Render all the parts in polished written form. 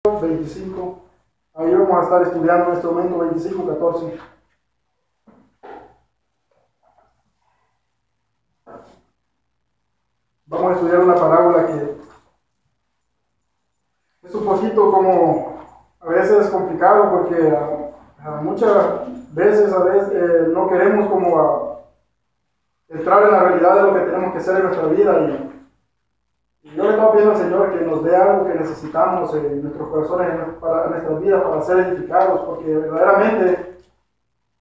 25. Ahí vamos a estar estudiando en este momento 25-14. Vamos a estudiar una parábola que es un poquito como a veces complicado porque muchas veces no queremos como entrar en la realidad de lo que tenemos que hacer en nuestra vida y yo le estaba pidiendo al Señor que nos dé algo que necesitamos en nuestros corazones, para nuestras vidas, para ser edificados, porque verdaderamente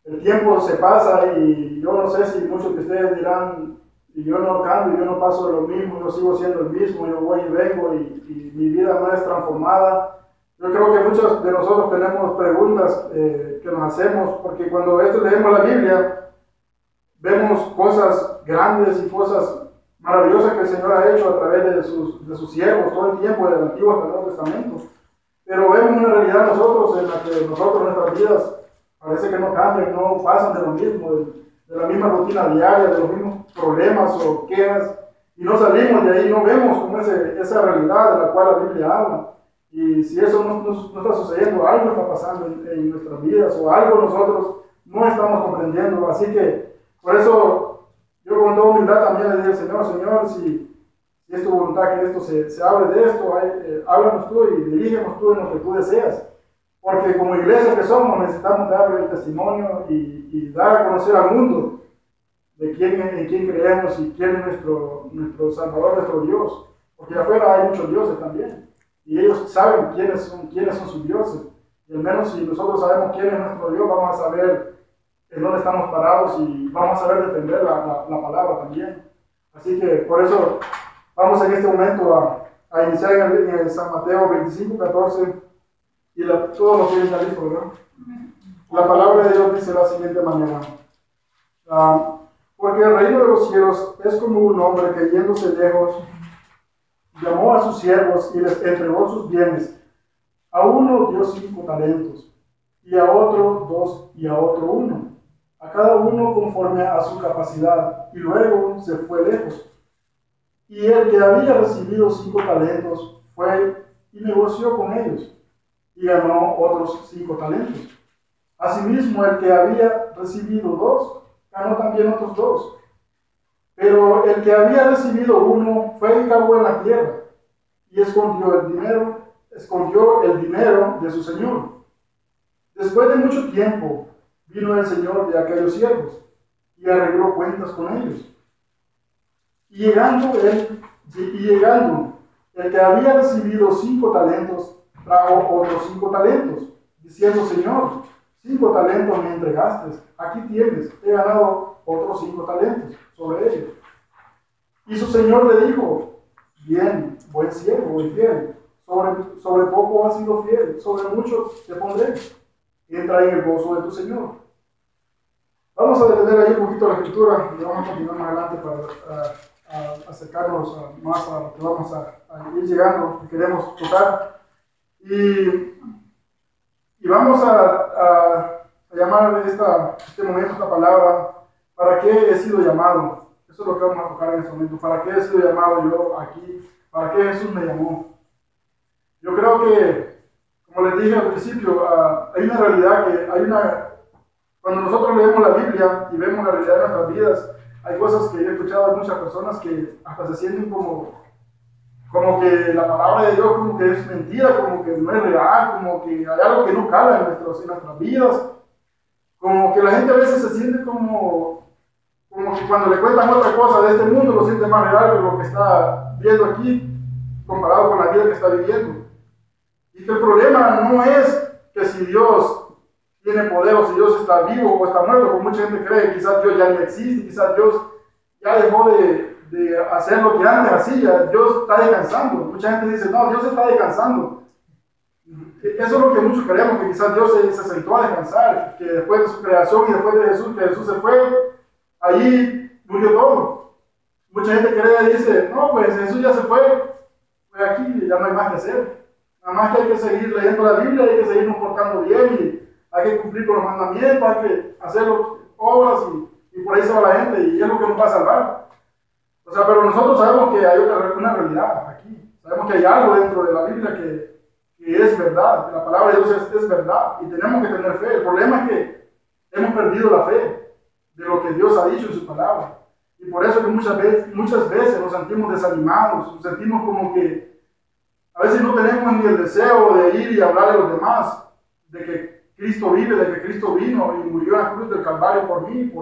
el tiempo se pasa y yo no sé si muchos de ustedes dirán, y yo no cambio, yo no paso de lo mismo, yo sigo siendo el mismo, yo voy y vengo y mi vida no es transformada. Yo creo que muchos de nosotros tenemos preguntas que nos hacemos, porque cuando leemos la Biblia, vemos cosas grandes y cosas maravillosas que el Señor ha hecho a través de sus siervos todo el tiempo, del Antiguo hasta el Nuevo Testamento. Pero vemos una realidad nosotros en la que nuestras vidas parece que no cambian, no pasan de lo mismo, de la misma rutina diaria, de los mismos problemas o quejas, y no salimos de ahí, no vemos como esa realidad de la cual la Biblia habla. Y si eso no está sucediendo, algo está pasando en nuestras vidas, o algo nosotros no estamos comprendiendo. Así que, por eso, yo con toda humildad también le dije al Señor, si es tu voluntad que esto se hable de esto, háblanos tú y dirígenos tú en lo que tú deseas. Porque como iglesia que somos, necesitamos darle el testimonio y dar a conocer al mundo de en quién creemos y quién es nuestro Salvador, nuestro Dios. Porque afuera hay muchos dioses también. Y ellos saben quiénes son sus dioses. Y al menos si nosotros sabemos quién es nuestro Dios, vamos a saber en dónde estamos parados y vamos a saber defender la palabra también. Así que por eso vamos en este momento a iniciar en San Mateo 25-14. Y todos los que están listos, ¿verdad? La palabra de Dios dice de la siguiente manera. Porque el reino de los cielos es como un hombre que yéndose lejos, llamó a sus siervos y les entregó sus bienes. A uno dio 5 talentos, y a otro 2, y a otro 1. A cada uno conforme a su capacidad, y luego se fue lejos. Y el que había recibido 5 talentos fue y negoció con ellos, y ganó otros 5 talentos. Asimismo, el que había recibido 2, ganó también otros 2. Pero el que había recibido 1 fue y cavó en la tierra, y escondió el dinero de su señor. Después de mucho tiempo, vino el señor de aquellos siervos, y arregló cuentas con ellos. Y llegando, el que había recibido 5 talentos, trajo otros 5 talentos, diciendo: Señor, 5 talentos me entregaste, aquí tienes, he ganado otros 5 talentos sobre ellos. Y su señor le dijo: bien, buen siervo y fiel, sobre poco has sido fiel, sobre mucho te pondré, entra en el gozo de tu señor. Vamos a detener ahí un poquito la escritura y vamos a continuar más adelante para acercarnos más a lo que vamos a ir llegando, que queremos tocar. Y vamos a llamar este momento, esta palabra, ¿para qué he sido llamado? Eso es lo que vamos a tocar en este momento. ¿Para qué he sido llamado yo aquí? ¿Para qué Jesús me llamó? Yo creo que, como les dije al principio, hay una realidad cuando nosotros leemos la Biblia y vemos la realidad de nuestras vidas, hay cosas que he escuchado de muchas personas que hasta se sienten como que la palabra de Dios como que es mentira, como que no es real, como que hay algo que no cala en nuestras vidas, como que la gente a veces se siente como que cuando le cuentan otra cosa de este mundo lo siente más real que lo que está viendo aquí comparado con la vida que está viviendo. Y que el problema no es que si Dios tiene poder o si Dios está vivo o está muerto, como mucha gente cree. Quizás Dios ya no existe, quizás Dios ya dejó de hacer lo que antes hacía, Dios está descansando. Mucha gente dice: no, Dios está descansando. Eso es lo que muchos creemos, que quizás Dios se sentó a descansar, que después de su creación y después de Jesús, que Jesús se fue, allí murió todo. Mucha gente cree y dice: no, pues Jesús ya se fue, pues aquí ya no hay más que hacer. Nada más que hay que seguir leyendo la Biblia, hay que seguirnos portando bien y hay que cumplir con los mandamientos, hay que hacer obras y por ahí se va la gente y es lo que nos va a salvar. O sea, pero nosotros sabemos que hay una realidad aquí. Sabemos que hay algo dentro de la Biblia que que es verdad, que la palabra de Dios es verdad y tenemos que tener fe. El problema es que hemos perdido la fe de lo que Dios ha dicho en su palabra. Y por eso que muchas veces nos sentimos desanimados, nos sentimos como que a veces no tenemos ni el deseo de ir y hablar a los demás, de que Cristo vive, de que Cristo vino y murió en la cruz del Calvario por mí,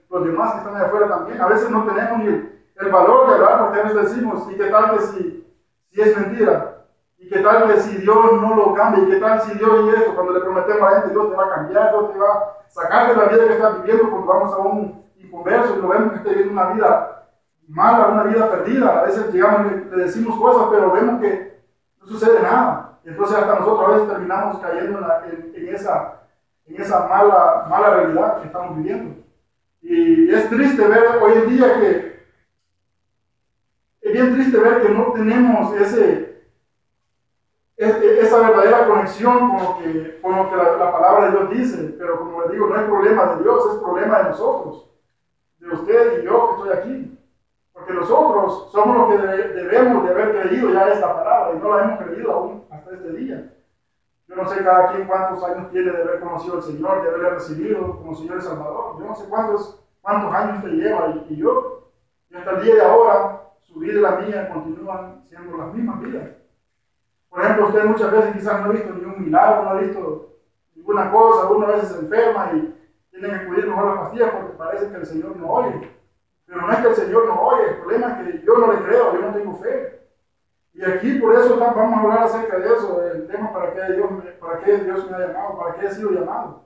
los demás que están allá afuera también. A veces no tenemos ni el valor de hablar porque a veces decimos, ¿y qué tal que si es mentira? ¿Y qué tal que si Dios no lo cambia? ¿Y qué tal si Dios y esto? Cuando le prometemos a la gente, Dios te va a cambiar, Dios te va a sacar de la vida que estás viviendo cuando vamos a un inconverso y lo vemos que está viviendo una vida mala, una vida perdida. A veces llegamos y le decimos cosas, pero vemos que no sucede nada. Entonces hasta nosotros a veces terminamos cayendo en esa mala realidad que estamos viviendo. Y es triste ver hoy en día es bien triste ver que no tenemos esa verdadera conexión con lo que la palabra de Dios dice. Pero como les digo, no es problema de Dios, es problema de nosotros, de usted y yo que estoy aquí. Porque nosotros somos los que debemos de haber creído ya esta palabra y no la hemos creído aún hasta este día. Yo no sé cada quien cuántos años tiene de haber conocido al Señor, de haberle recibido como Señor y Salvador. Yo no sé cuántos años usted lleva y yo. Y hasta el día de ahora, su vida y la mía continúan siendo las mismas vidas. Por ejemplo, usted muchas veces quizás no ha visto ningún milagro, no ha visto ninguna cosa, uno a veces se enferma y tiene que acudir mejor a las pastillas porque parece que el Señor no oye. Pero no es que el Señor no oye, el problema es que yo no le creo, yo no tengo fe. Y aquí por eso vamos a hablar acerca de eso, del tema para qué Dios me ha llamado, para qué he sido llamado.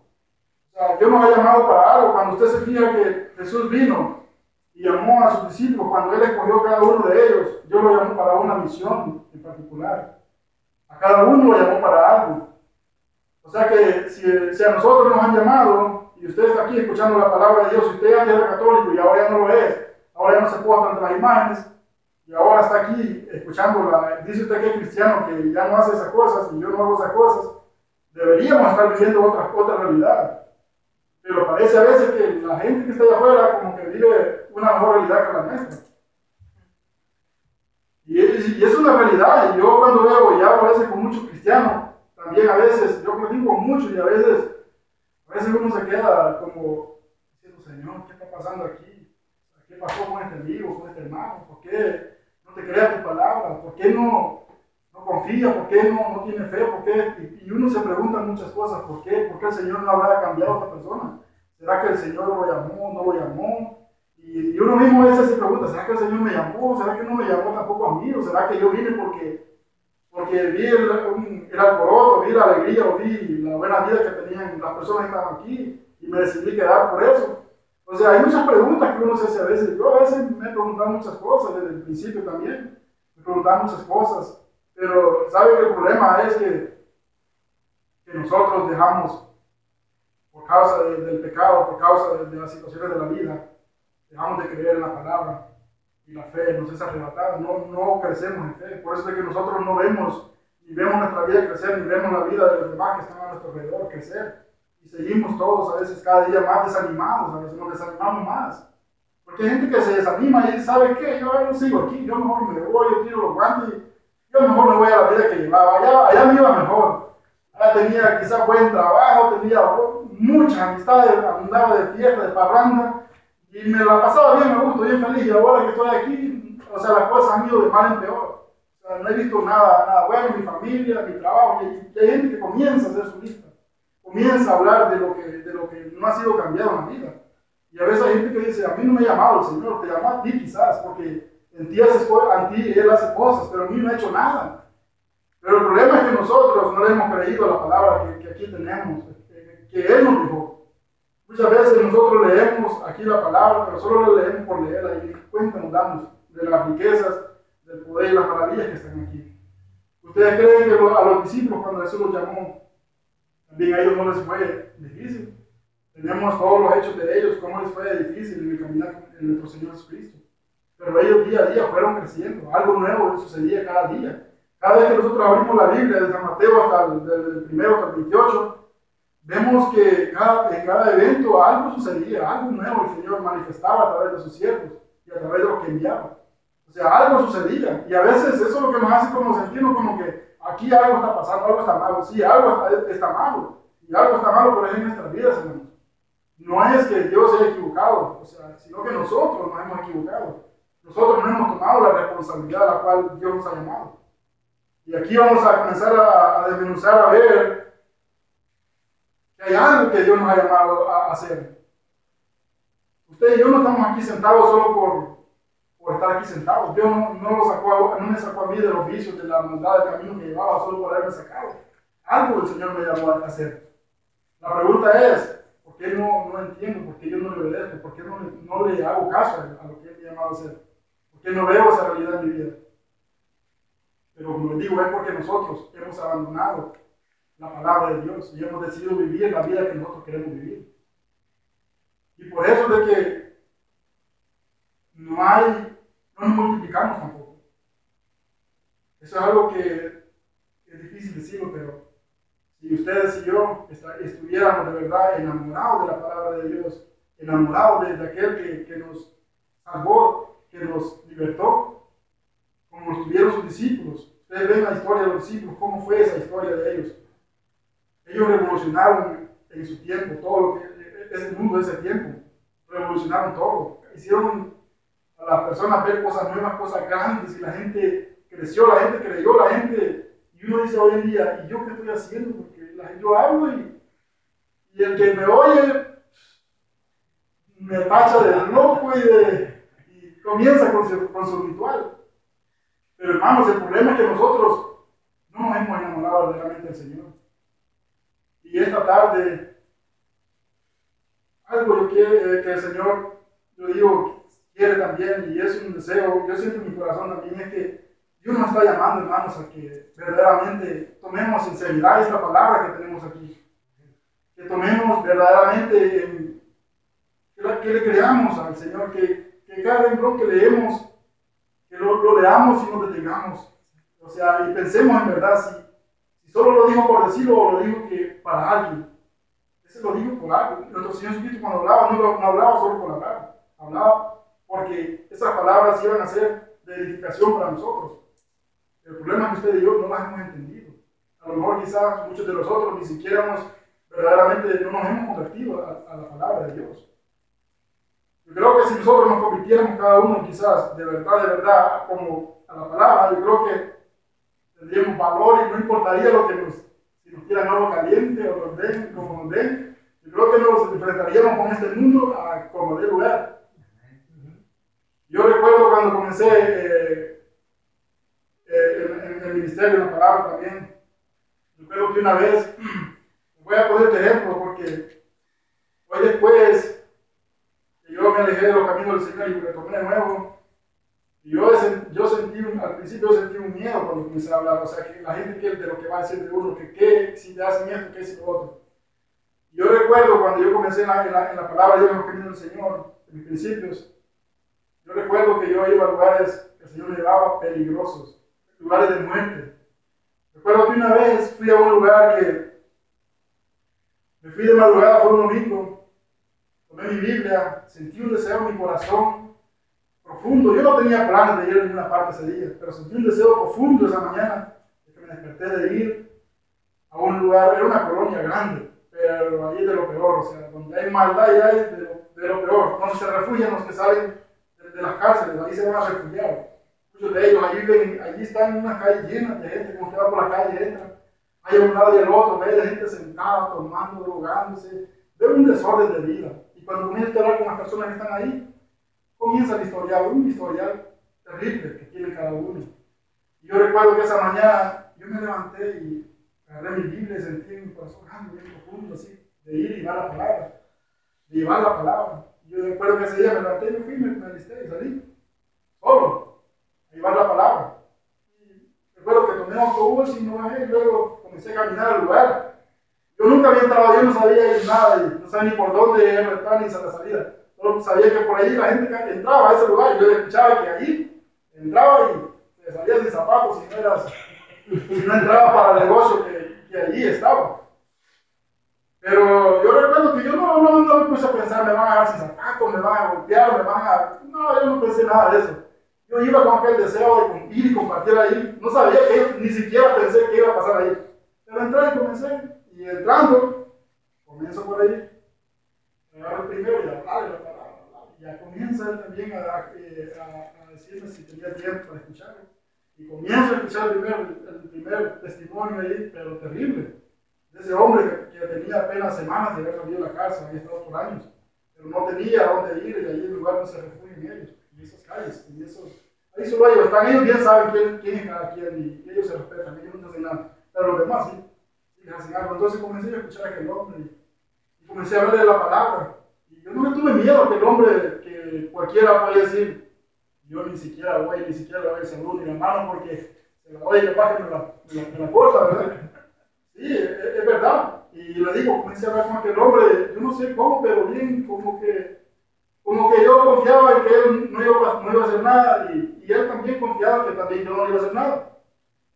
O sea, Dios nos ha llamado para algo. Cuando usted se fija que Jesús vino y llamó a sus discípulos, cuando Él escogió cada uno de ellos, Dios lo llamó para una misión en particular. A cada uno lo llamó para algo. O sea que si a nosotros nos han llamado, y usted está aquí escuchando la palabra de Dios, si usted antes era católico y ahora ya no lo es, ahora ya no se posa ante las imágenes, y ahora está aquí escuchándola, dice usted que es cristiano, que ya no hace esas cosas, y yo no hago esas cosas, deberíamos estar viviendo otra realidad. Pero parece a veces que la gente que está allá afuera como que vive una mejor realidad que la nuestra. Y es una realidad, y yo cuando veo, y hablo a veces con muchos cristianos, también a veces, yo platico con muchos, y a veces uno se queda como diciendo, Señor, ¿qué está pasando aquí? ¿Qué pasó con este amigo, con este hermano? ¿Por qué no te crea tu palabra? ¿Por qué no confía? ¿Por qué no tiene fe? ¿Por qué? Y uno se pregunta muchas cosas, ¿por qué? ¿Por qué el Señor no habrá cambiado a esta persona? ¿Será que el Señor lo llamó, no lo llamó? Y uno mismo a veces se pregunta, ¿será que el Señor me llamó? ¿Será que no me llamó tampoco a mí? ¿O será que yo vine porque vi el alboroto, vi la alegría, o vi la buena vida que tenían las personas que estaban aquí y me decidí quedar por eso? O sea, hay muchas preguntas que uno se hace a veces. Yo a veces me he preguntado muchas cosas desde el principio también. Me preguntaba muchas cosas. Pero, ¿sabe que el problema es que nosotros dejamos, por causa del pecado, por causa de las situaciones de la vida, dejamos de creer en la palabra y la fe nos es arrebatada, no crecemos en fe. Por eso es que nosotros no vemos, ni vemos nuestra vida crecer, ni vemos la vida de los demás que están a nuestro alrededor crecer. Y seguimos todos a veces cada día más desanimados, a veces nos desanimamos más. Porque hay gente que se desanima y dice, ¿sabe qué? Yo no sigo aquí, yo mejor me voy, yo tiro los guantes, yo mejor me voy a la vida que llevaba, allá me iba mejor. Allá tenía quizás buen trabajo, tenía muchas amistades, andaba de fiesta, de parranda, y me la pasaba bien, me gusto, bien feliz. Y ahora que estoy aquí, o sea, las cosas han ido de mal en peor. O sea, no he visto nada bueno en mi familia, mi trabajo, y hay gente que comienza a hacer su lista. Comienza a hablar de lo que no ha sido cambiado en la vida. Y a veces hay gente que dice, a mí no me ha llamado el Señor, te llamó a ti quizás, porque en ti Él hace cosas, pero a mí no ha hecho nada. Pero el problema es que nosotros no le hemos creído a la palabra que aquí tenemos, que Él nos dejó. Muchas veces nosotros leemos aquí la palabra, pero solo la leemos por leerla y cuenta nos damos de las riquezas, del poder y las maravillas que están aquí. ¿Ustedes creen que a los discípulos cuando Jesús los llamó, también a ellos no les fue difícil? Tenemos todos los hechos de ellos, cómo les fue difícil en el caminar con nuestro Señor Jesucristo. Pero ellos día a día fueron creciendo, algo nuevo sucedía cada día. Cada vez que nosotros abrimos la Biblia, desde San Mateo hasta el primero hasta el 28, vemos que en cada evento algo sucedía, algo nuevo el Señor manifestaba a través de sus siervos y a través de los que enviaba. O sea, algo sucedía. Y a veces eso es lo que nos hace como sentirnos como que aquí algo está pasando, algo está malo. Sí, algo está malo. Y algo está malo por ahí en nuestras vidas, hermanos. No es que Dios se haya equivocado, o sea, sino que nosotros nos hemos equivocado. Nosotros no hemos tomado la responsabilidad a la cual Dios nos ha llamado. Y aquí vamos a comenzar a desmenuzar, a ver que hay algo que Dios nos ha llamado a hacer. Usted y yo no estamos aquí sentados solo por estar aquí sentados. Dios no me sacó a mí de los vicios, de la maldad del camino que llevaba, solo por haberme sacado. Algo el Señor me llamó a hacer. La pregunta es, ¿por qué no entiendo? ¿Por qué yo no le obedezco? ¿Por qué no le hago caso a lo que Él me ha llamado a hacer? ¿Por qué no veo esa realidad en mi vida? Pero como les digo, es porque nosotros hemos abandonado la palabra de Dios y hemos decidido vivir la vida que nosotros queremos vivir. Y por eso es de que no nos multiplicamos tampoco. Eso es algo que es difícil decirlo, pero si ustedes y yo estuviéramos de verdad enamorados de la palabra de Dios, enamorados de aquel que nos salvó, que nos libertó, como lo estuvieron sus discípulos. Ustedes ven la historia de los discípulos, cómo fue esa historia de ellos. Ellos revolucionaron en su tiempo todo lo que es el mundo de ese tiempo. Revolucionaron todo. Hicieron a las personas ver cosas nuevas, cosas grandes, y la gente creció, la gente creyó, la gente... Y uno dice hoy en día, ¿y yo qué estoy haciendo? Porque yo hablo y el que me oye me tacha de loco y comienza con su ritual. Pero hermanos, el problema es que nosotros no nos hemos enamorado verdaderamente del Señor. Y esta tarde, algo que el Señor, yo digo, quiere también, y es un deseo, yo siento en mi corazón también, es que Dios nos está llamando, hermanos, a que verdaderamente tomemos en seriedad esta palabra que tenemos aquí. Que tomemos verdaderamente, que le creamos al Señor, que cada renglón que leemos, que lo leamos y nos detengamos. O sea, y pensemos en verdad, si solo lo digo por decirlo o lo digo que para alguien. Ese lo digo por algo. Nuestro Señor Jesucristo cuando hablaba, no hablaba solo por hablar. Hablaba porque esas palabras iban a ser de edificación para nosotros. El problema es que usted y yo no las hemos entendido. A lo mejor quizás muchos de nosotros ni siquiera verdaderamente no nos hemos convertido a la palabra de Dios. Yo creo que si nosotros nos convirtiéramos cada uno quizás de verdad, como a la palabra, yo creo que tendríamos valor y no importaría lo que si nos tiran agua caliente o nos den como nos den. Yo creo que nos enfrentaríamos con este mundo como de lugar. Yo recuerdo cuando comencé en el ministerio de la palabra también. Recuerdo que una vez, voy a poner este ejemplo porque hoy después que yo me alejé de los caminos del Señor y me retomé de nuevo, y yo sentí, al principio yo sentí un miedo cuando comencé a hablar, o sea, que la gente quiere de lo que va a decir de uno, que si te hacen esto, que si lo otro. Y yo recuerdo cuando yo comencé en la palabra de Dios, en los caminos del Señor, en mis principios, yo recuerdo que yo iba a lugares que el Señor me llevaba peligrosos, lugares de muerte. Recuerdo que una vez fui a un lugar que me fui de madrugada, fue un domingo, tomé mi Biblia, sentí un deseo en mi corazón profundo. Yo no tenía planes de ir a ninguna parte ese día, pero sentí un deseo profundo esa mañana, de que me desperté de ir a un lugar, era una colonia grande, pero allí es de lo peor, o sea, donde hay maldad y hay de lo peor, donde se refugian los que salen de las cárceles, ahí se van a refugiar. Muchos de ellos allí están en una calle llena de gente, como que va por la calle, entra, hay un lado y el otro, ve de gente sentada, tomando, drogándose, ve un desorden de vida. Y cuando comienza a hablar con las personas que están ahí, comienza un historial terrible que tiene cada uno. Y yo recuerdo que esa mañana yo me levanté y agarré mi Biblia y sentí en mi corazón algo bien profundo, así, de ir y llevar la palabra, de llevar la palabra. Y yo recuerdo que ese día me levanté y me fui, me alisté y salí, solo, a llevar la palabra. Y recuerdo que tomé autobús y no bajé, y luego comencé a caminar al lugar. Yo nunca había entrado, yo no sabía ir nada, y no sabía ni por dónde entrar ni la salida. Solo sabía que por ahí la gente entraba a ese lugar, y yo escuchaba que allí entraba y salía sin zapatos, si no entraba para el negocio que allí estaba. Pero yo recuerdo que yo no me puse a pensar, me van a dejar sin zapatos, me van a golpear, No, yo no pensé nada de eso. Yo iba con aquel deseo de ir y compartir ahí. No sabía que, ni siquiera pensé que iba a pasar ahí. Pero entré y comencé. Y entrando, comienzo por ahí. Agarro el primero y hablar la palabra. Ya comienza él también a decirme si tenía tiempo para escucharlo. Y comienzo a escuchar el primer testimonio ahí, pero terrible. De ese hombre que tenía apenas semanas de haber salido de la cárcel, había estado por años. Pero no tenía a dónde ir y allí el lugar donde se refugian ellos. En esas calles, en esos... Ahí solo ellos están, ellos bien saben quién es cada quien y ellos se respetan, ellos no hacen nada. Pero los demás sí, sí hacen algo. Entonces comencé a escuchar a aquel hombre y comencé a hablarle la palabra. Y yo no le tuve miedo a aquel hombre que cualquiera puede decir, yo ni siquiera voy, ni siquiera le doy el saludo ni la mano porque se la doy y capaz que me la corta, ¿verdad? Sí, es verdad. Y le digo, comencé a hablar con aquel hombre, yo no sé cómo, pero bien, como que yo confiaba en que él no iba a hacer nada y él también confiaba que también yo no iba a hacer nada.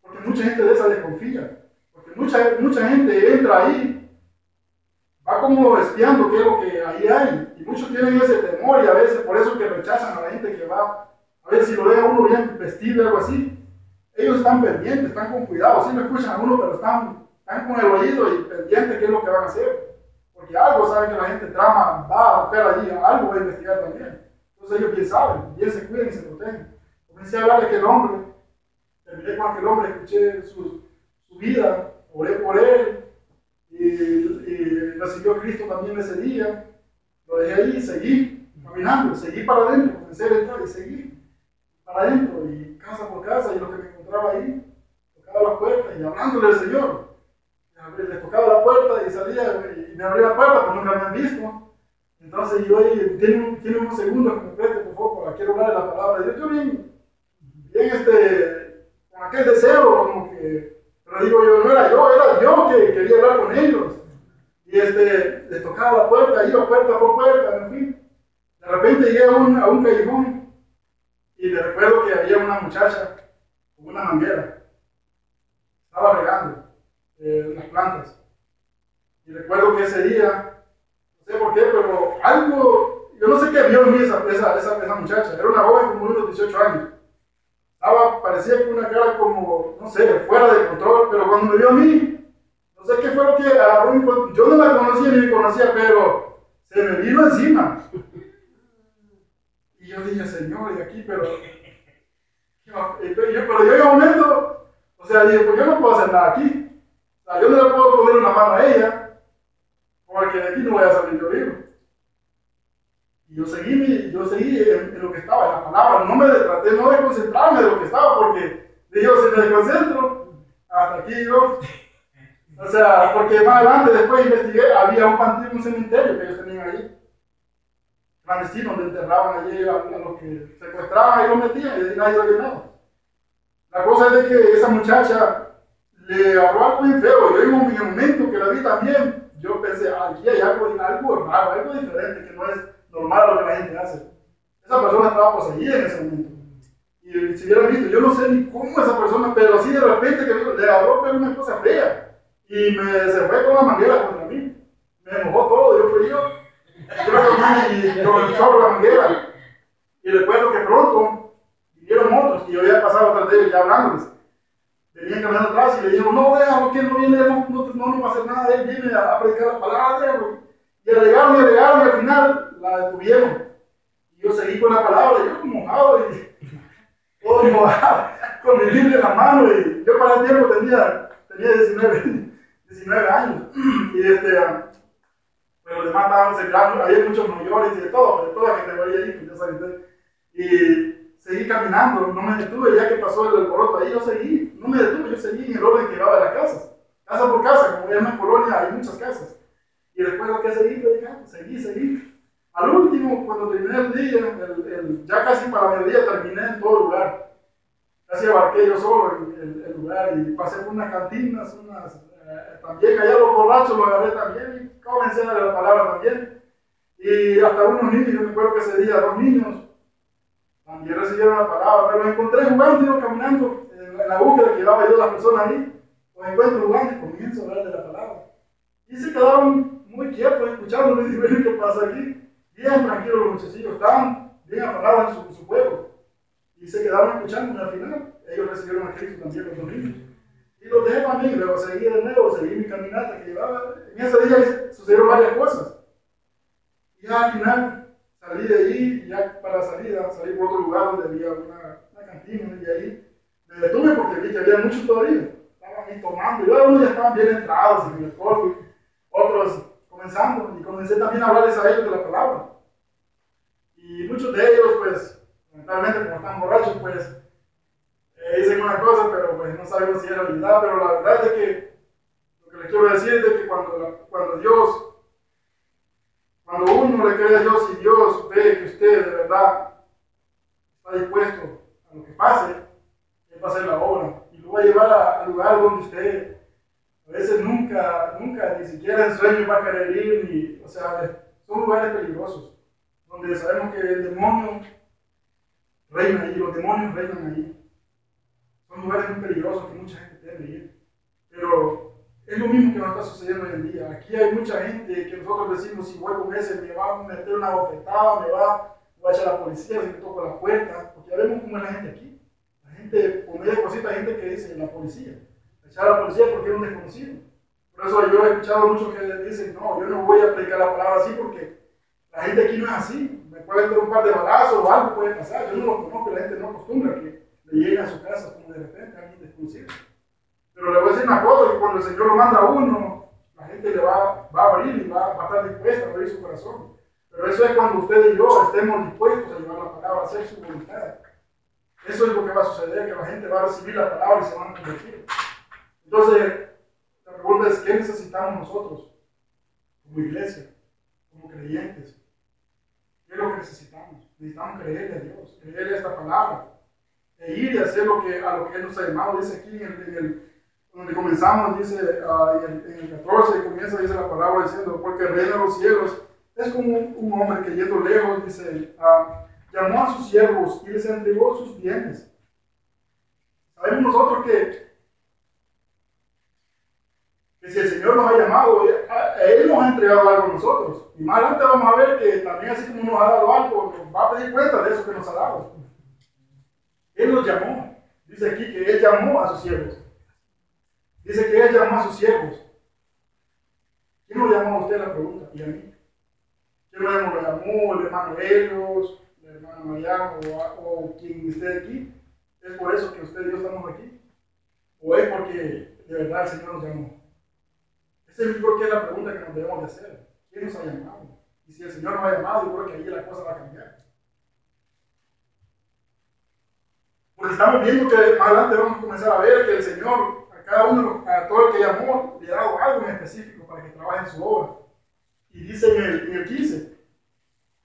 Porque mucha gente de esa desconfía. Porque mucha gente entra ahí, va como espiando qué es lo que ahí hay. Y muchos tienen ese temor y a veces por eso que rechazan a la gente que va. A ver si lo ve a uno bien vestido o algo así. Ellos están pendientes, están con cuidado. Sí lo escuchan a uno, pero están con el oído y pendientes qué es lo que van a hacer. Porque algo saben que la gente trama, va a buscar allí, algo va a investigar también. Entonces ellos bien saben, bien se cuidan y se protegen. Comencé a hablar de aquel hombre, terminé con aquel hombre, escuché su vida, oré por él y recibió a Cristo también ese día. Lo dejé ahí y seguí caminando, seguí para adentro, comencé a entrar y seguí para adentro y casa por casa y lo que me encontraba ahí, tocaba la puerta y hablándole al Señor. Les tocaba la puerta y salía y me abría la puerta, pero nunca me han visto. Entonces yo ahí, tiene unos segundos que me preste, por favor, quiero hablar de la palabra de Dios. Yo bien con aquel deseo, como que, pero digo yo, no era yo que quería hablar con ellos. Y les tocaba la puerta, iba puerta por puerta, en fin. De repente llegué a un callejón y me recuerdo que había una muchacha con una manguera. Estaba regando las plantas. Y recuerdo que ese día, no sé por qué, pero algo, yo no sé qué vio en mí esa muchacha. Era una joven como de unos 18 años. Parecía con una cara como, no sé, fuera de control, pero cuando me vio a mí, no sé qué fue lo que agarró. Yo no la conocía ni me conocía, pero se me vino encima. Y yo dije, Señor, y aquí, pero yo en un momento, o sea, dije, pues yo no puedo hacer nada aquí. O sea, yo no le puedo poner una mano a ella, porque de aquí no voy a salir yo vivo. Y yo seguí en lo que estaba, en la palabra. No me traté no de concentrarme de lo que estaba, porque dije, si me desconcentro, hasta aquí yo. O sea, porque más adelante después investigué, había un cementerio que ellos tenían ahí, clandestino, donde enterraban allí a los que secuestraban y los metían, y de ahí nadie sabía nada. La cosa es de que esa muchacha le agarró algo bien feo. Yo en el momento que la vi también, yo pensé, aquí hay algo raro, algo diferente que no es normal lo que la gente hace. Esa persona estaba poseída en ese momento. Y si hubieran visto, yo no sé ni cómo esa persona, pero así de repente que le agarró pero una cosa fea. Y se fue con la manguera contra mí. Me mojó todo, yo frío. Y con el chorro de la manguera. Y recuerdo que pronto vinieron otros que yo había pasado atrás de ellos ya hablándoles. Venían caminando atrás y le dijeron, no, déjalo, que él no viene, no nos va a hacer nada, él viene a predicar la palabra, déjalo. Y alegaron y al final la detuvieron. Y yo seguí con la palabra, yo mojado y todo mojado, con mi Biblia en la mano. Y yo para el tiempo tenía 19 años. Y pero los demás estaban cercanos, había muchos mayores y de todo, de toda la categoría ahí, pues ya saben. Y seguí caminando, no me detuve, ya que pasó el alboroto ahí, yo seguí, no me detuve, yo seguí en el orden que iba de las casas, casa por casa, como en Colonia hay muchas casas. Y recuerdo que seguí. Al último, cuando terminé el día, ya casi para mediodía terminé en todo el lugar. Casi abarqué yo solo el lugar y pasé por unas cantinas, también allá los borrachos los agarré también y comencé a darle la palabra también. Y hasta unos niños, yo me acuerdo que ese día 2 niños también recibieron la palabra, pero los encontré jugando, iba caminando en la búsqueda que llevaba yo a las personas ahí, los encuentro jugando y comienzo a hablar de la palabra. Y se quedaron muy quietos escuchando, y dije, ¿qué pasa aquí? Bien tranquilos los muchachillos, estaban bien afanados en su juego. y se quedaron escuchando. Al final, ellos recibieron a Cristo también los domingos. Y los dejé también, y luego seguí de nuevo, seguí mi caminata que llevaba. En ese día sucedieron varias cosas. Y ya al final salí de allí, y ya para la salida, salí por otro lugar donde había una cantina, y ahí me detuve porque vi que había muchos todavía. Estaban ahí tomando, y algunos ya estaban bien entrados en el alcohol, otros comenzando, y comencé también a hablarles a ellos de la palabra. Y muchos de ellos, pues, lamentablemente, como están borrachos, pues, dicen una cosa, pero pues no sabemos si es realidad. Pero la verdad es que lo que les quiero decir es de que cuando uno le cree a Dios y Dios ve que usted de verdad está dispuesto a lo que pase, Él va a hacer la obra y lo va a llevar al lugar donde usted a veces nunca, ni siquiera en sueño va a querer ir. O sea, son lugares peligrosos, donde sabemos que el demonio reina allí, los demonios reinan allí. Son lugares muy peligrosos que mucha gente teme ir. Pero es lo mismo que nos está sucediendo hoy en día. Aquí hay mucha gente que nosotros decimos, si voy con ese me va a meter una bofetada, me va a echar a la policía si me toco la puerta, porque ya vemos cómo es la gente aquí. La gente, por media cosita, hay gente que dice, la policía. Echar a la policía porque es un desconocido. Por eso yo he escuchado muchos que dicen, no, yo no voy a predicar la palabra así porque la gente aquí no es así. Me puede dar un par de balazos o algo puede pasar. Yo no lo conozco, la gente no acostumbra que le lleguen a su casa como de repente a alguien desconocido. Pero le voy a decir una cosa, que cuando el Señor lo manda a uno, la gente le va a abrir y va a estar dispuesta a abrir su corazón. Pero eso es cuando usted y yo estemos dispuestos a llevar la palabra, a hacer su voluntad. Eso es lo que va a suceder, que la gente va a recibir la palabra y se van a convertir. Entonces, la pregunta es, ¿qué necesitamos nosotros como iglesia, como creyentes? ¿Qué es lo que necesitamos? Necesitamos creerle a Dios, creerle a esta palabra, e ir y hacer a lo que Él nos ha llamado. Dice aquí donde comenzamos, dice en el 14, comienza, dice la palabra diciendo, porque el reino de los cielos es como un hombre que yendo lejos, dice, llamó a sus siervos y les entregó sus bienes. Sabemos nosotros que si el Señor nos ha llamado, Él nos ha entregado algo a nosotros. Y más adelante vamos a ver que también así como nos ha dado algo, nos va a pedir cuenta de eso que nos ha dado. Él nos llamó. Dice aquí que Él llamó a sus siervos. Dice que Él llamó a sus siervos. ¿Quién lo llamó a usted? La pregunta, y a mí. ¿Quién lo llamó? ¿Lo llamó el hermano Helios, el hermano Mariano o quien esté aquí? ¿Es por eso que usted y yo estamos aquí? ¿O es porque de verdad el Señor nos llamó? Esa es la pregunta que nos debemos de hacer. ¿Quién nos ha llamado? Y si el Señor nos ha llamado, yo creo que ahí la cosa va a cambiar. Porque estamos viendo que más adelante vamos a comenzar a ver que el Señor, a cada uno, a todo el que llamó, le ha dado algo en específico para que trabaje en su obra. Y dice en el 15,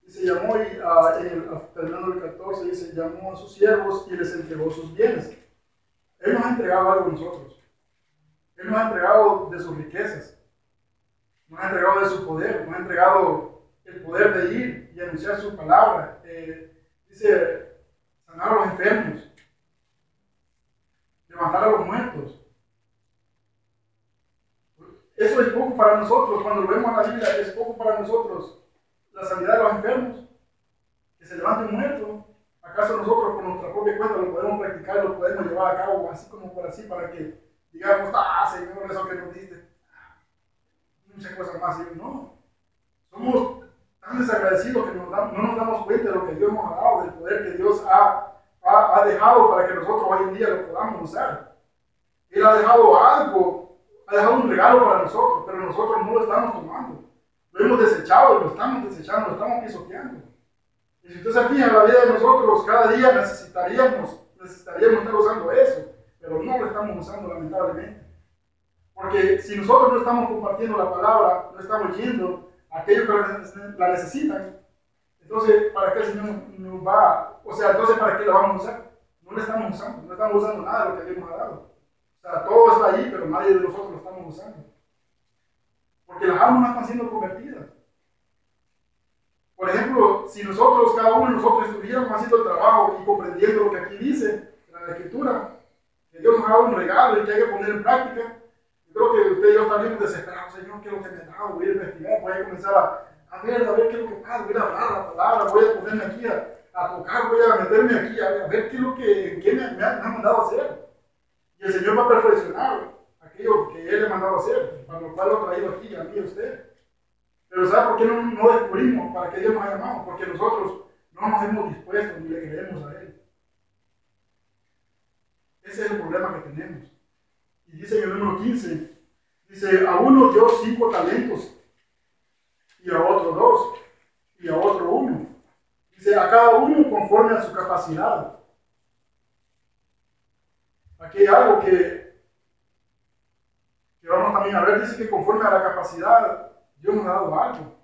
dice, llamó, terminando el 14, dice, llamó a sus siervos y les entregó sus bienes. Él nos ha entregado algo a nosotros. Él nos ha entregado de sus riquezas. Nos ha entregado de su poder. Nos ha entregado el poder de ir y anunciar su palabra. Dice, sanar a los enfermos. Levantar a los muertos. Eso es poco para nosotros. Cuando lo vemos en la Biblia, es poco para nosotros. La sanidad de los enfermos. Que se levante un muerto. ¿Acaso nosotros por nuestra propia cuenta lo podemos practicar, lo podemos llevar a cabo así como por así para que digamos, Señor, eso que nos diste? Muchas cosas más. No. Somos tan desagradecidos que no nos damos cuenta de lo que Dios nos ha dado, del poder que Dios ha dejado para que nosotros hoy en día lo podamos usar. Él ha dejado algo, ha dejado un regalo para nosotros, pero nosotros no lo estamos tomando. Lo hemos desechado, lo estamos desechando, lo estamos pisoteando. Y si usted se fija en la vida de nosotros, cada día necesitaríamos estar usando eso, pero no lo estamos usando lamentablemente. Porque si nosotros no estamos compartiendo la palabra, no estamos yendo a aquellos que la necesitan, entonces, ¿para qué el Señor nos va? O sea, entonces, ¿para qué la vamos a usar? No la estamos usando, no estamos usando nada de lo que Dios nos ha dado. O sea, todo está ahí, pero nadie de nosotros lo estamos usando. Porque las almas no están siendo convertidas. Por ejemplo, si nosotros, cada uno de nosotros estuviéramos haciendo el trabajo y comprendiendo lo que aquí dice, en la Escritura, que Dios nos ha dado un regalo y que hay que poner en práctica, yo creo que usted y yo también desesperados, Señor, ¿qué es lo que me ha dado? Voy a investigar, voy a comenzar a ver qué es lo que pasa, voy a hablar la palabra, voy a ponerme aquí a tocar, voy a meterme aquí, a ver qué es lo que, en qué me ha mandado a hacer. Y el Señor va a perfeccionar aquello que Él le ha mandado a hacer, para lo cual lo ha traído aquí, a mí y a usted. Pero ¿sabe por qué no descubrimos para qué Dios nos ha llamado? Porque nosotros no nos hemos dispuesto ni le creemos a Él. Ese es el problema que tenemos. Y dice en el número 15, dice, a uno dio 5 talentos, y a otro 2, y a otro 1. Dice, a cada uno conforme a su capacidad. Aquí hay algo que vamos también a ver, dice que conforme a la capacidad, Dios nos ha dado algo.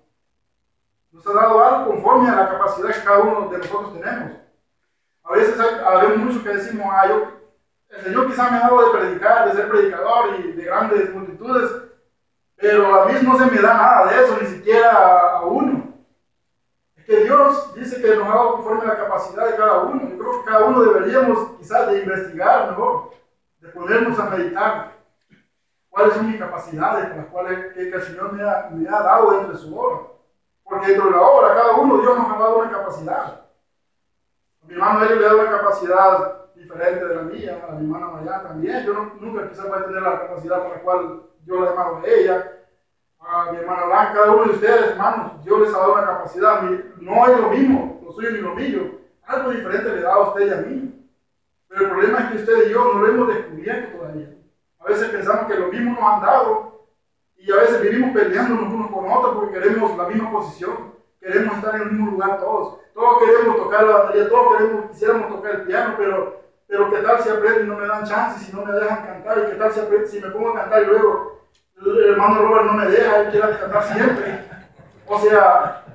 Nos ha dado algo conforme a la capacidad que cada uno de nosotros tenemos. A veces hay muchos que decimos, el Señor quizá me ha dado de predicar, de ser predicador y de grandes multitudes, pero a mí no se me da nada de eso, ni siquiera a uno. Es que Dios dice que nos ha dado conforme a la capacidad de cada uno. Yo creo que cada uno deberíamos quizás de investigar mejor, de ponernos a meditar cuáles son mis capacidades con las cuales que el Señor me ha dado dentro de su obra. Porque dentro de la obra, cada uno, Dios nos ha dado una capacidad. A mi hermano Elio le ha dado una capacidad diferente de la mía, a mi hermana Maya también. Yo nunca quizás voy a tener la capacidad para la cual yo la he llamado a ella. A mi hermana Blanca, cada uno de ustedes, hermanos, Dios les ha dado una capacidad. No es lo mismo, lo suyo ni lo mío. Algo diferente le da a usted y a mí. Pero el problema es que usted y yo no lo hemos descubierto todavía. A veces pensamos que lo mismo nos han dado y a veces vivimos peleándonos unos con otros porque queremos la misma posición, queremos estar en el mismo lugar todos. Todos queremos tocar la batería, quisiéramos tocar el piano, pero ¿qué tal si aprendo y no me dan chance, si no me dejan cantar? ¿Y qué tal si me pongo a cantar y luego el hermano Robert no me deja, él quiere cantar siempre? O sea,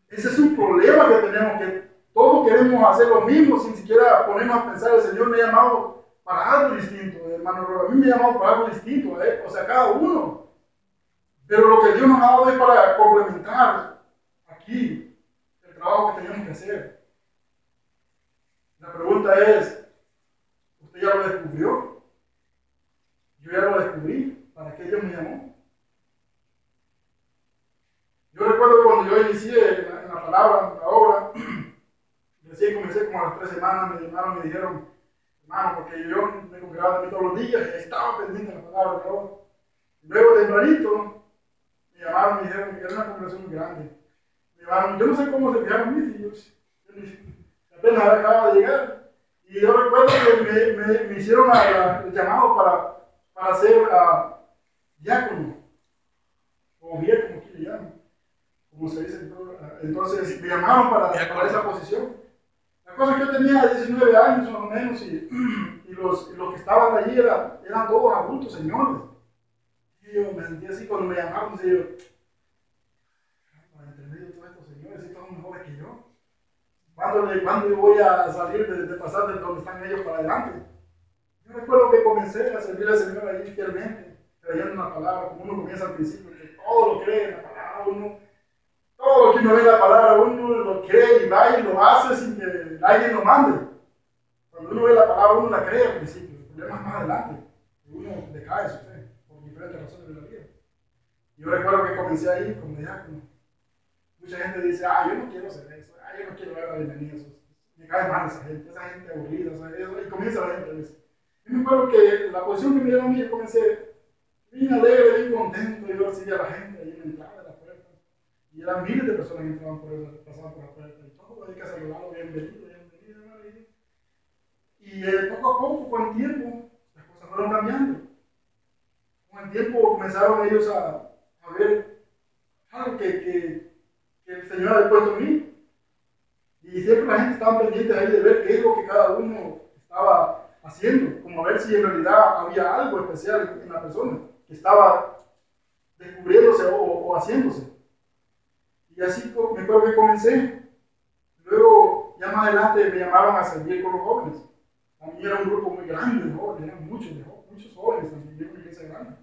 ese es un problema que tenemos, que todos queremos hacer lo mismo sin siquiera ponernos a pensar, el Señor me ha llamado para algo distinto, hermano Robert, a mí me ha llamado para algo distinto, o sea, cada uno. Pero lo que Dios nos ha dado es para complementar aquí el trabajo que tenemos que hacer. La pregunta es, ¿usted ya lo descubrió? Yo ya lo descubrí. ¿Para qué Dios me llamó? Yo recuerdo cuando yo inicié en la palabra, en la obra, recién comencé como a las 3 semanas, me llamaron y me dijeron, hermano, porque yo me congregaba también todos los días y estaba pendiente de la palabra de obra. Luego tempranito me llamaron y me dijeron que era una congregación muy grande. Me llamaron, yo no sé cómo se fijaron mis hijos, apenas acababa de llegar. Y yo recuerdo que me hicieron el llamado para ser diácono, o bien como aquí le llaman, como se dice. Entonces me llamaron para esa posición. La cosa es que yo tenía 19 años más o menos y los que estaban allí eran todos adultos, señores. Y yo me sentía así cuando me llamaron, y yo, entre medio de todos estos señores, sí, todos mejores que yo. ¿Cuándo yo voy a salir de pasar de donde están ellos para adelante? Yo recuerdo que comencé a servir al Señor allí fielmente, creyendo en la palabra, como uno comienza al principio, que todo lo cree en la palabra, todo lo que uno ve en la palabra, uno lo cree y va y lo hace sin que alguien lo mande. Cuando uno ve la palabra, uno la cree al principio, el problema es más adelante, que uno decae su fe, por diferentes razones de la vida. Yo recuerdo que comencé ahí como diácono. Mucha gente dice, yo no quiero hacer eso, yo no quiero ver a bienvenidos, me cae mal esa gente aburrida, y comienza la gente a veces. Yo me acuerdo que la posición que me dieron a mí, yo comencé bien alegre, bien contento, y yo recibía a la gente ahí en la entrada de la puerta, y eran miles de personas que entraban pasaban por la puerta, y todo hay que saludarlo, bienvenido, y poco a poco, con el tiempo, las cosas fueron cambiando. Con el tiempo comenzaron ellos a ver algo que el Señor había puesto en mí. Y siempre la gente estaba pendiente ahí de ver qué es lo que cada uno estaba haciendo, como a ver si en realidad había algo especial en la persona que estaba descubriéndose o haciéndose. Y así me acuerdo que comencé. Luego, ya más adelante, me llamaron a servir con los jóvenes. A mí era un grupo muy grande de jóvenes, eran muchos jóvenes también, yo una iglesia grande.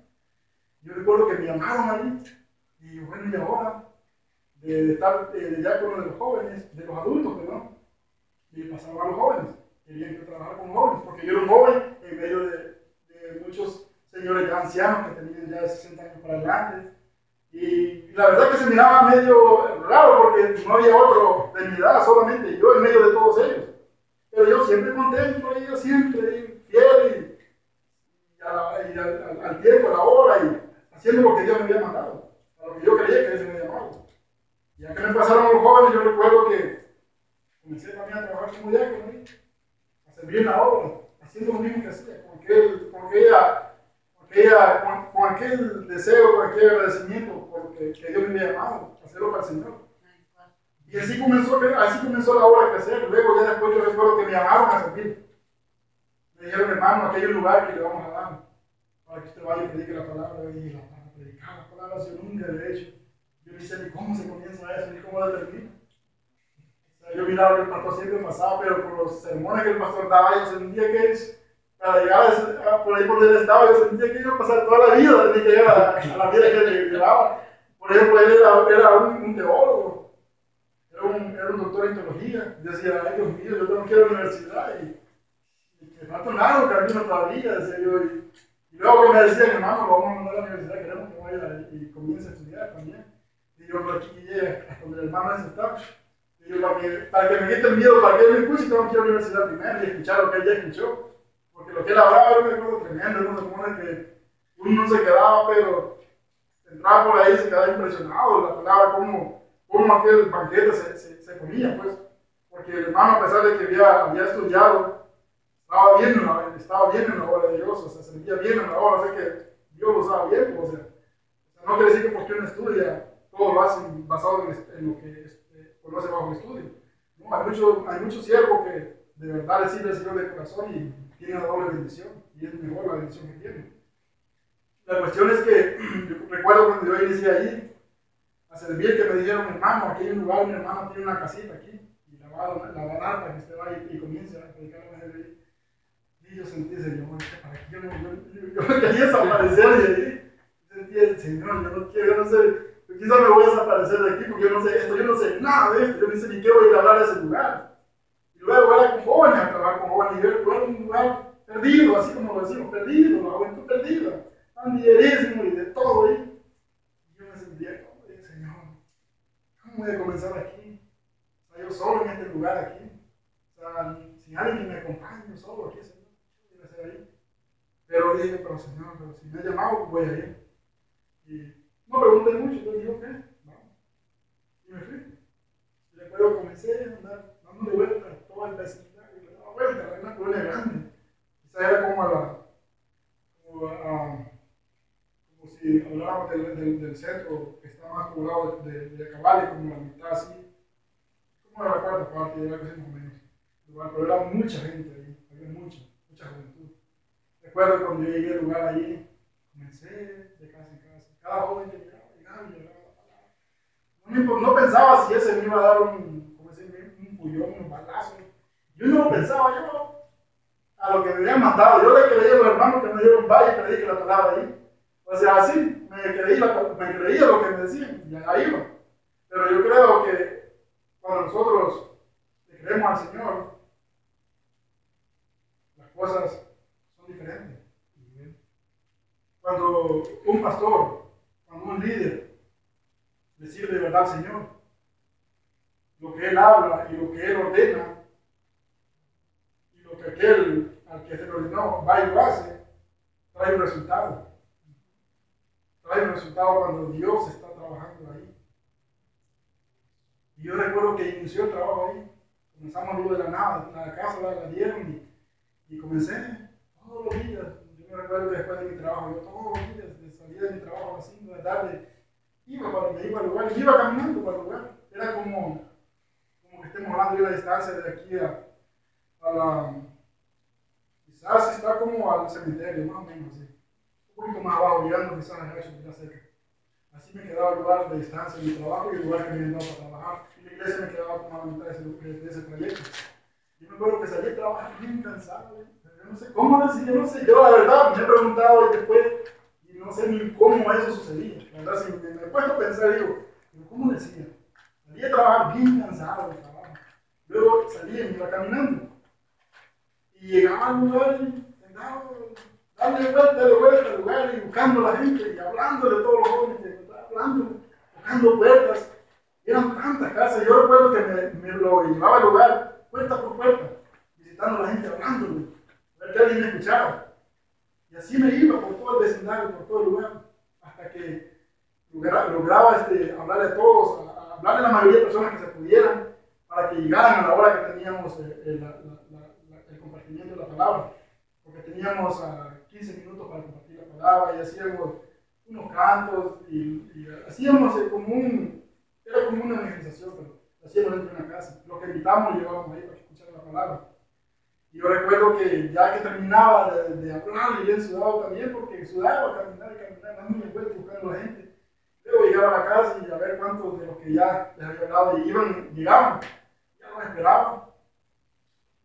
Yo recuerdo que me llamaron ahí, y bueno, y ahora, de estar de diácono de los jóvenes, de los adultos, perdón, y pasaron a los jóvenes. Querían que trabajara con jóvenes, porque yo era un joven en medio de muchos señores ya ancianos que tenían ya 60 años para adelante. Y la verdad que se miraba medio raro porque no había otro de mi edad, solamente yo en medio de todos ellos. Pero yo siempre contento, y yo siempre fiel al tiempo, a la hora, y haciendo lo que Dios me había mandado, a lo que yo creía que Dios me había llamado. Ya que me pasaron los jóvenes, yo recuerdo que comencé también a trabajar como diácono ahí, a servir en la obra, haciendo lo mismo que hacía, con aquel deseo, con aquel agradecimiento porque que Dios me había llamado, hacerlo para el Señor. Y así comenzó la obra a crecer. Luego ya después yo recuerdo que me llamaron a servir. Me dijeron, hermano, aquí hay un lugar que le vamos a dar para que usted vaya y predique la palabra. Y para predicar la palabra yo nunca lo he hecho. Yo ni sé ni cómo se comienza eso, ni cómo termina. O sea, yo miraba que el pastor siempre pasaba, pero por los sermones que el pastor daba, yo sentía que para llegar por ahí por donde estaba, yo sentía que iba a pasar toda la vida, tenía que llegar a la vida que él llevaba. Por ejemplo, él era un teólogo. Era un doctor en teología. Yo decía, ay Dios mío, yo tengo que ir a la universidad y me falta un largo camino todavía, decía yo. Y luego que me decían, hermano, lo vamos a mandar a la universidad, queremos que vaya y comience a estudiar también. Y yo por aquí llegué hasta donde el hermano ese está. Y yo, para que me quite el miedo, para que él me escuche, tengo que ir a la universidad primero y escuchar lo que él ya escuchó. Porque lo que él hablaba era un recuerdo tremendo, era un recuerdo que uno no se quedaba, pero entraba por ahí y se quedaba impresionado de la palabra, cómo aquel banquete se ponía, pues. Porque el hermano, a pesar de que había estudiado, estaba bien en la obra de Dios, o sea, se sentía bien en la obra, o sea que Dios lo usaba bien, o sea, no quiere decir que porque uno estudia, todo lo hacen basado en lo que conoce bajo el estudio. No, hay muchos siervos que de verdad le sirven al Señor de corazón y tienen la doble bendición, y es mejor la bendición que tienen. La cuestión es que yo recuerdo cuando yo inicié allí a servir, que me dijeron, hermano, aquí hay un lugar, mi hermano tiene una casita aquí, y la va a dar para que usted vaya y comience a predicar la evangelio. Y yo sentí, Señor, para que yo me quería desaparecer de ahí. Sentí, Señor, yo no quiero, yo no sé, quizás me voy a desaparecer de aquí porque yo no sé nada de esto, yo no sé ni qué voy a ir a hablar a ese lugar. Y luego era con jóvenes, a trabajar con jóvenes, y yo era un lugar perdido, así como lo decimos, perdido, la juventud perdida, pandillerismo y de todo ahí. Y yo me sentía, Señor, ¿cómo voy a comenzar aquí? O sea, yo solo en este lugar aquí, o sea, sin alguien que me acompañe, yo solo aquí, Señor, ¿qué voy a hacer ahí? Pero dije, pero Señor, si me ha llamado, voy a ir. Y no pregunté mucho, yo dije, ok, vamos. Y me fui. Y recuerdo comencé a andar dándole vueltas a todo el vecindario, le daba vueltas, era una colonia grande. Esa era como si habláramos del centro que está más poblado de Cabales, como la mitad así, como la cuarta parte, era casi más o menos. Pero era mucha gente ahí, había mucha juventud. Recuerdo cuando yo llegué al lugar ahí, comencé de casa en casa, cada joven que llegaba la palabra. No pensaba si ese me iba a dar un puñón, un balazo. Yo no lo pensaba, yo a lo que me habían mandado, yo le creía a los hermanos que me dieron vaya y predique la palabra ahí. O sea, así, me creía lo que me decían, y ahí iba. Pero yo creo que cuando nosotros le creemos al Señor, las cosas son diferentes. Cuando un pastor, cuando un líder le sirve de verdad al Señor, lo que él habla y lo que él ordena, y lo que aquel al que se lo ordenó va y lo hace, trae un resultado. Trae un resultado cuando Dios está trabajando ahí. Y yo recuerdo que inició el trabajo ahí. Comenzamos luego de la nada, la casa la dieron y comencé todos los días. Yo me recuerdo que después de mi trabajo, yo todos los días salía de mi trabajo a las 5 de la tarde, iba al lugar, y iba caminando para el lugar. Era como que estemos hablando de la distancia de aquí a la... Quizás está como al cementerio, más o menos así. Un poquito más abajo, llegando quizás a eso, ya cerca. Así me quedaba el lugar de distancia de mi trabajo y el lugar que me habían dado para trabajar. Y la iglesia me quedaba como a la mitad de ese trayecto. Yo me acuerdo que salí a trabajar bien cansado. Yo no sé cómo decir, yo no sé. Yo la verdad me he preguntado y después, y no sé ni cómo eso sucedía. La verdad, si me he puesto a pensar, digo, ¿cómo decía? Salí a trabajar bien cansado de trabajo. Luego salí y me iba caminando. Y llegaba al lugar y andaba dándole vuelta al lugar y buscando a la gente y hablándole a todos los jóvenes que estaban hablando. haciendo puertas. Eran tantas casas. Yo recuerdo que me lo llevaba al lugar, puerta por puerta, visitando a la gente, hablándole, a ver que alguien me escuchara. Y así me iba por todo el vecindario, por todo el lugar, hasta que lograba hablarle a todos, hablarle a la mayoría de personas que se pudieran, para que llegaran a la hora que teníamos el compartimiento de la palabra. Porque teníamos 15 minutos para compartir la palabra y hacíamos unos cantos y hacíamos era como una evangelización, pero lo hacíamos dentro de una casa. Lo que invitamos llevábamos ahí para que escucharan la palabra. Y yo recuerdo que ya que terminaba de hablar, y él sudaba también, porque sudaba, caminar, dando una vuelta buscando a la gente. Luego llegaba a la casa y a ver cuántos de los que ya les había hablado llegaban, ya los esperaban.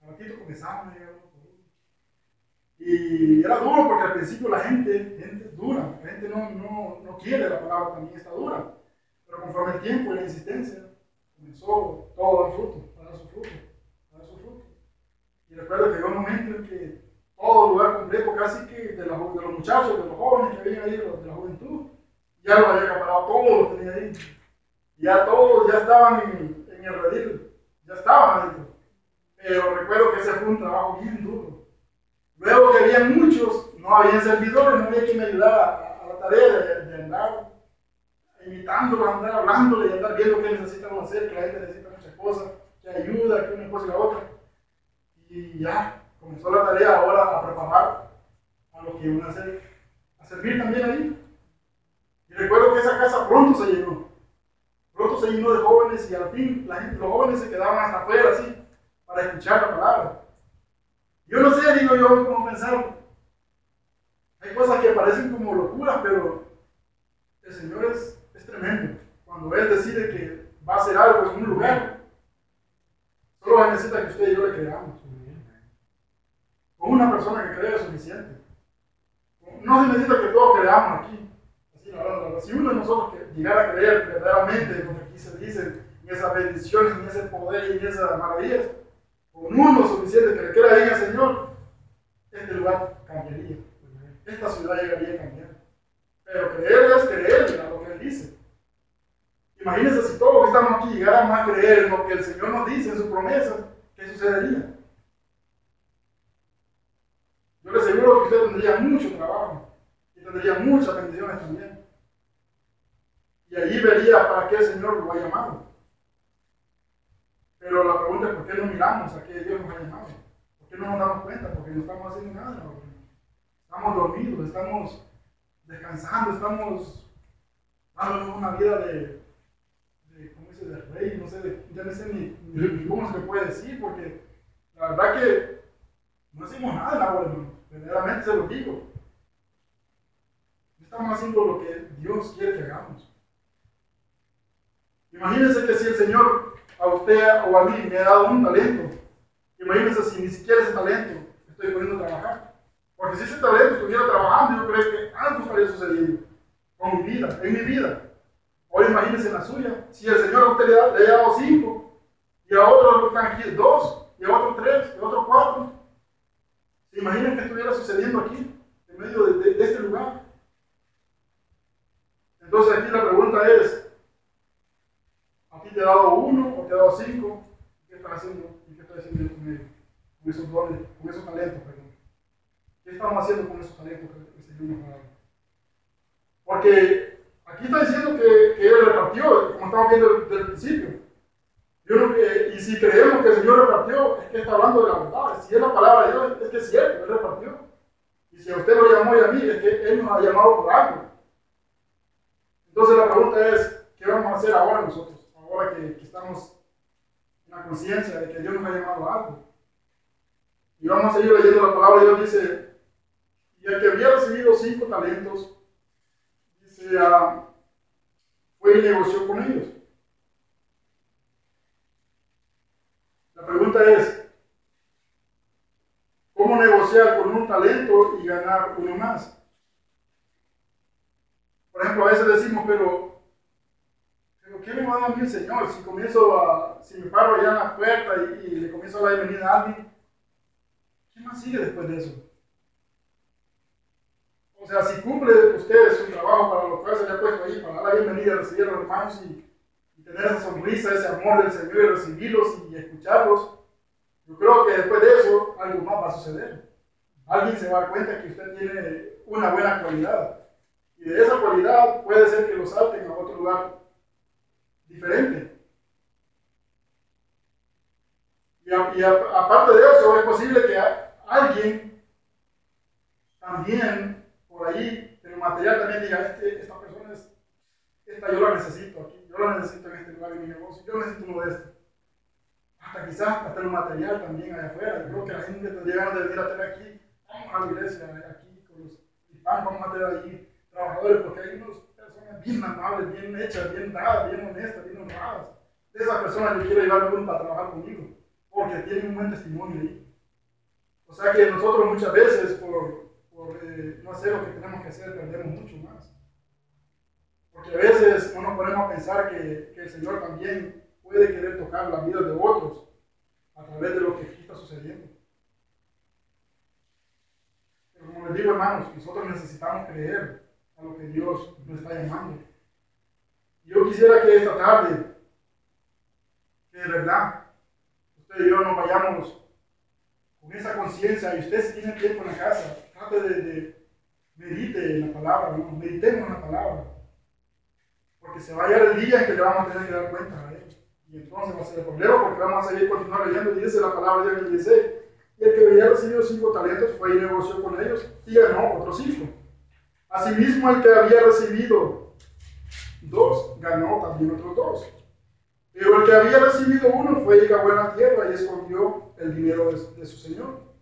A ratito comenzaban a llegar. Y era duro porque al principio la gente es dura, la gente no quiere la palabra, también está dura. Pero conforme el tiempo y la insistencia, comenzó todo a dar fruto, a dar su fruto, a dar su fruto. Y recuerdo que llegó un momento en que todo el lugar completo, casi que de los muchachos, de los jóvenes que habían ahí, de la juventud, ya lo había acaparado, todos los tenía ahí. Y ya todos ya estaban en el redil, ya estaban adentro. Pero recuerdo que ese fue un trabajo bien duro. Luego que había muchos, no había servidores, no había quien me ayudara a la tarea de andar invitándolos, andar hablándole y andar viendo qué necesitan hacer, que la gente necesita muchas cosas, que ayuda, que una cosa y la otra. Y ya comenzó la tarea ahora a preparar a los que iban a servir también ahí. Y recuerdo que esa casa pronto se llenó de jóvenes y al fin los jóvenes se quedaban hasta afuera así para escuchar la palabra. Yo no sé, digo yo, cómo pensar. Hay cosas que parecen como locuras, pero el Señor es tremendo. Cuando Él decide que va a hacer algo en un lugar, solo necesita que usted y yo le creamos. Con una persona que cree es suficiente. No se necesita que todos creamos aquí. Así, la verdad, si uno de nosotros que llegara a creer verdaderamente lo que aquí se dice, en esas bendiciones, en ese poder y en esas maravillas, con uno suficiente que le crea bien al Señor, este lugar cambiaría. Esta ciudad llegaría a cambiar. Pero creer es creer a lo que Él dice. Imagínense si todos los que estamos aquí llegáramos a creer en lo que el Señor nos dice en sus promesas, ¿qué sucedería? Yo le aseguro que usted tendría mucho trabajo y tendría muchas bendiciones también. Y allí vería para qué el Señor lo ha llamado. Pero la pregunta es ¿por qué no miramos a qué Dios nos ha llamado? ¿Por qué no nos damos cuenta? Porque no estamos haciendo nada. Estamos dormidos, estamos descansando, estamos dándonos una vida ¿cómo dice? De rey, no sé, ya no sé ni cómo se le puede decir, porque la verdad que no hacemos nada en la hora, hermano. Verdaderamente se lo digo. No estamos haciendo lo que Dios quiere que hagamos. Imagínense que si el Señor a usted o a mí me ha dado un talento, imagínense si ni siquiera ese talento estoy poniendo a trabajar. Porque si ese talento estuviera trabajando, yo creo que algo estaría sucediendo con mi vida, en mi vida. Ahora imagínense en la suya. Si el Señor a usted le ha dado 5, y a otros están aquí 2, y a otros 3, y a otros 4. ¿Se imaginan que estuviera sucediendo aquí, en medio de este lugar? Entonces aquí la pregunta es, ¿a ti te ha dado 1 o te ha dado 5? ¿Qué estás haciendo? ¿Y qué estás haciendo con ellos? Con esos dones, con esos talentos, perdón. ¿Qué estamos haciendo con esos talentos que el Señor nos ha dado? Porque aquí está diciendo que Él repartió, como estamos viendo desde el principio. Y si creemos que el Señor repartió, es que está hablando de la verdad. Si es la palabra de Dios, es que es cierto, Él repartió. Y si a usted lo llamó y a mí, es que Él nos ha llamado por algo. Entonces la pregunta es, ¿qué vamos a hacer ahora nosotros? Ahora que estamos en la conciencia de que Dios nos ha llamado a algo. Y vamos a seguir leyendo la palabra. Dios dice, y el que había recibido 5 talentos, dice, fue y negoció con ellos. La pregunta es, ¿cómo negociar con un talento y ganar uno más? Por ejemplo, a veces decimos, pero ¿qué me va a dar a mí el Señor? Si me paro allá en la puerta y le comienzo a dar la bienvenida a alguien, ¿qué más sigue después de eso? O sea, si cumple usted su trabajo para lo cual se le ha puesto ahí, para dar la ahí venir a recibir a los hermanos y tener esa sonrisa, ese amor del Señor y recibirlos y escucharlos, yo creo que después de eso algo más va a suceder. Alguien se va a dar cuenta que usted tiene una buena cualidad y de esa cualidad puede ser que lo salten a otro lugar diferente. Y aparte de eso, es posible que alguien también por ahí, en el material también diga, esta persona esta yo la necesito aquí, yo la necesito en este lugar de mi negocio, yo necesito uno de estos. Hasta quizás hasta el material también allá afuera. Yo creo que la gente tendría ganas de venir a tener aquí, vamos a la iglesia, aquí con los hispanos, vamos a tener ahí trabajadores, porque hay unas personas bien amables, bien hechas, bien dadas, bien honestas, bien honradas. De esas personas yo quiero llevarme uno para trabajar conmigo, porque tienen un buen testimonio ahí. O sea que nosotros muchas veces, por no hacer lo que tenemos que hacer, perdemos mucho más. Porque a veces no nos ponemos a pensar que el Señor también puede querer tocar la vida de otros a través de lo que aquí está sucediendo. Pero como les digo, hermanos, nosotros necesitamos creer a lo que Dios nos está llamando. Yo quisiera que esta tarde, que de verdad, usted y yo nos vayamos con esa conciencia, y usted si tiene tiempo en la casa, trate de medite en la palabra, ¿no? Meditemos en la palabra. Porque se va a llegar el día en que le vamos a tener que dar cuenta a él. Y entonces va a ser el problema, porque vamos a seguir continuando leyendo, y dice la palabra de 16. Y el que había recibido 5 talentos fue y negoció con ellos y ganó otros 5. Asimismo, el que había recibido 2 ganó también otros 2. Pero el que había recibido 1 fue y cavó en la tierra y escondió el dinero de su señor.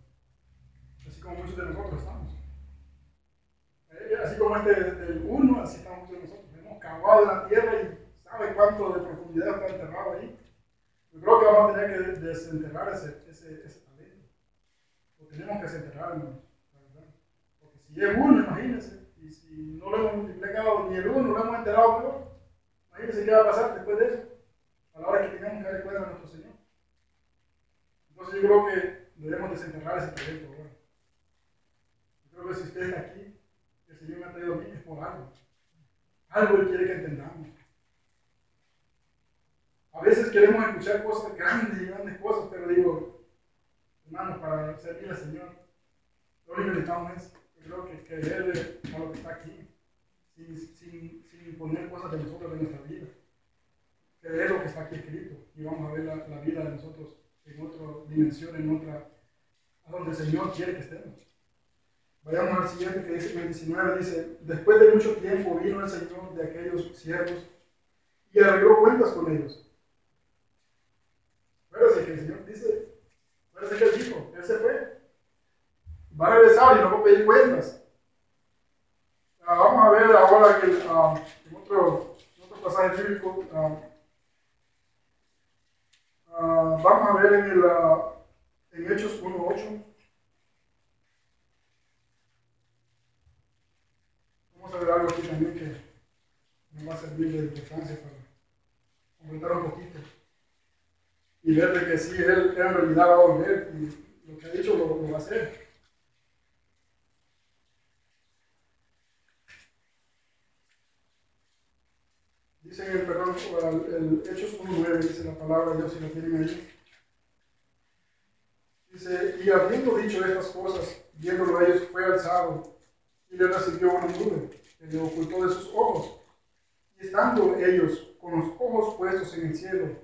Así como muchos de nosotros estamos. Así como del 1, así estamos muchos de nosotros. Hemos cavado en la tierra y sabe cuánto de profundidad está enterrado ahí. Yo creo que vamos a tener que desenterrar ese talento. Lo tenemos que desenterrar, hermanos, la verdad. Porque si es 1, imagínense, y si no lo hemos multiplicado ni el 1, lo hemos enterrado mejor, imagínense qué va a pasar después de eso, a la hora que tengamos que dar cuenta a nuestro Señor. Entonces yo creo que debemos desenterrar ese talento ahora. Yo creo que si usted está aquí, el Señor me ha traído a mí es por algo. Algo Él quiere que entendamos. A veces queremos escuchar cosas grandes y grandes cosas, pero digo, hermanos, para servir al Señor, lo único que necesitamos es, yo creo que creerle a lo que está aquí, sin imponer cosas de nosotros de nuestra vida. Creer lo que está aquí escrito y vamos a ver la vida de nosotros en otra dimensión, a donde el Señor quiere que estemos. Vayamos al siguiente que dice, el 19 dice, después de mucho tiempo vino el Señor de aquellos siervos y arregló cuentas con ellos. Acuérdense que el Señor dice, acuérdense que Él dijo, Él se fue. Va a regresar y no va a pedir cuentas. Vamos a ver ahora que en otro pasaje bíblico, vamos a ver en Hechos 1:8. Vamos a ver algo aquí también que nos va a servir de importancia para comentar un poquito y ver de que sí, Él en realidad va a volver y lo que ha dicho lo va a hacer. Dice en el Hechos 1:9, dice la palabra de Dios, si la tienen ahí. Dice, y habiendo dicho estas cosas, viéndolo a ellos, fue alzado y le recibió una nube que le ocultó de sus ojos. Y estando ellos con los ojos puestos en el cielo,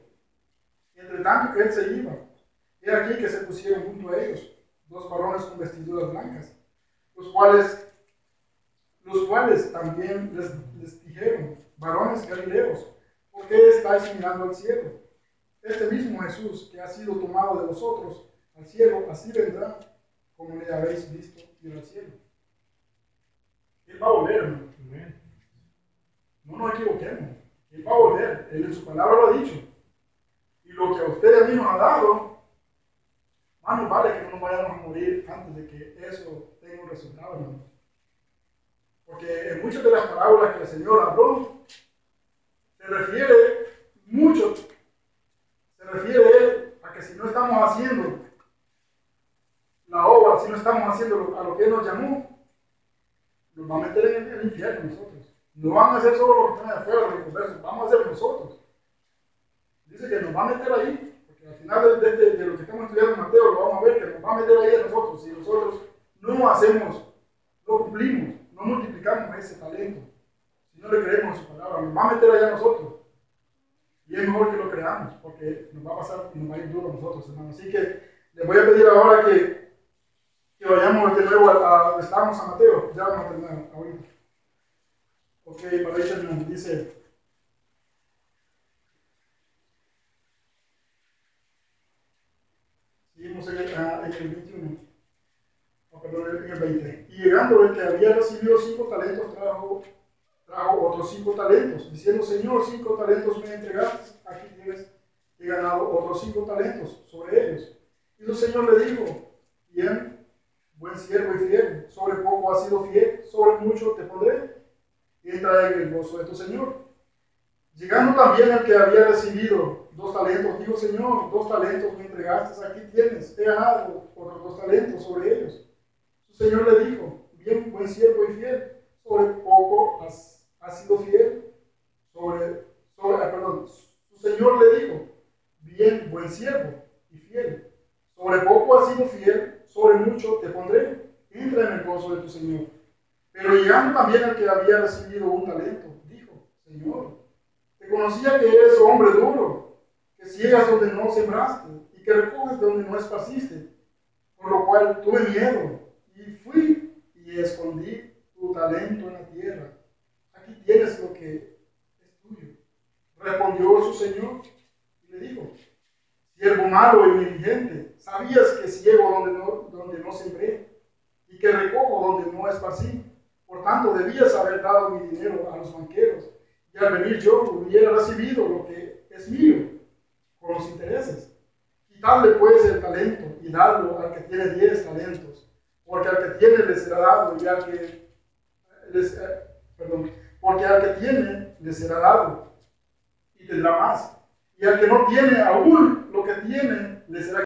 entre tanto que él se iba, he aquí que se pusieron junto a ellos 2 varones con vestiduras blancas, los cuales también les dijeron, varones galileos, ¿por qué estáis mirando al cielo? Este mismo Jesús que ha sido tomado de vosotros al cielo, así vendrá como le habéis visto ir al cielo. Él va a volver, hermano. No nos equivoquemos. Él va a volver. Él en su palabra lo ha dicho. Y lo que a usted y a mí nos ha dado, hermano, vale que no nos vayamos a morir antes de que eso tenga un resultado, hermano. Porque en muchas de las parábolas que el Señor habló, se refiere Él a que si no estamos haciendo la obra, si no estamos haciendo a lo que Él nos llamó, nos va a meter en el infierno nosotros. No van a hacer solo los que están afuera, los inconversos, vamos a hacer nosotros. Dice que nos va a meter ahí, porque al final de lo que estamos estudiando en Mateo, lo vamos a ver, que nos va a meter ahí a nosotros. Si nosotros no hacemos, no cumplimos, no multiplicamos ese talento, si no le creemos en su palabra, nos va a meter ahí a nosotros. Y es mejor que lo creamos, porque nos va a pasar y nos va a ir duro a nosotros, hermanos. Así que les voy a pedir ahora que vayamos de nuevo estamos a Mateo, ya vamos a terminar ahorita. Ok, para ahí terminamos. Dice, seguimos en el 21, perdón, en el 20. Y llegando el que había recibido 5 talentos, trajo otros 5 talentos, diciendo, Señor, 5 talentos me entregaste, aquí tienes, he ganado otros 5 talentos sobre ellos. Y su Señor le dijo, bien, buen siervo y fiel, sobre poco has sido fiel, sobre mucho te pondré, entra en el gozo de tu Señor. Llegando también al que había recibido 2 talentos, dijo, Señor, 2 talentos me entregaste, aquí tienes, he ganado otros 2 talentos sobre ellos. Su Señor le dijo, bien, buen siervo y fiel, sobre poco has sido fiel, su Señor le dijo, bien, buen siervo y fiel, sobre poco has sido fiel, sobre mucho te pondré, entra en el gozo de tu Señor. Pero llegando también al que había recibido 1 talento, dijo, Señor, te conocía que eres hombre duro, que ciegas donde no sembraste y que recoges donde no esparciste, por lo cual tuve miedo y fui y escondí tu talento en la tierra. Aquí tienes lo que es tuyo. Respondió su Señor y le dijo, siervo malo y negligente, sabías que ciego donde no sembré y que recojo donde no esparcí. Por tanto, debías haber dado mi dinero a los banqueros y al venir yo hubiera recibido lo que es mío con los intereses. Quitadle pues el talento y dadlo al que tiene 10 talentos, porque al que tiene le será dado y al que porque al que tiene le será dado y tendrá más, y al que no tiene aún lo que tiene le será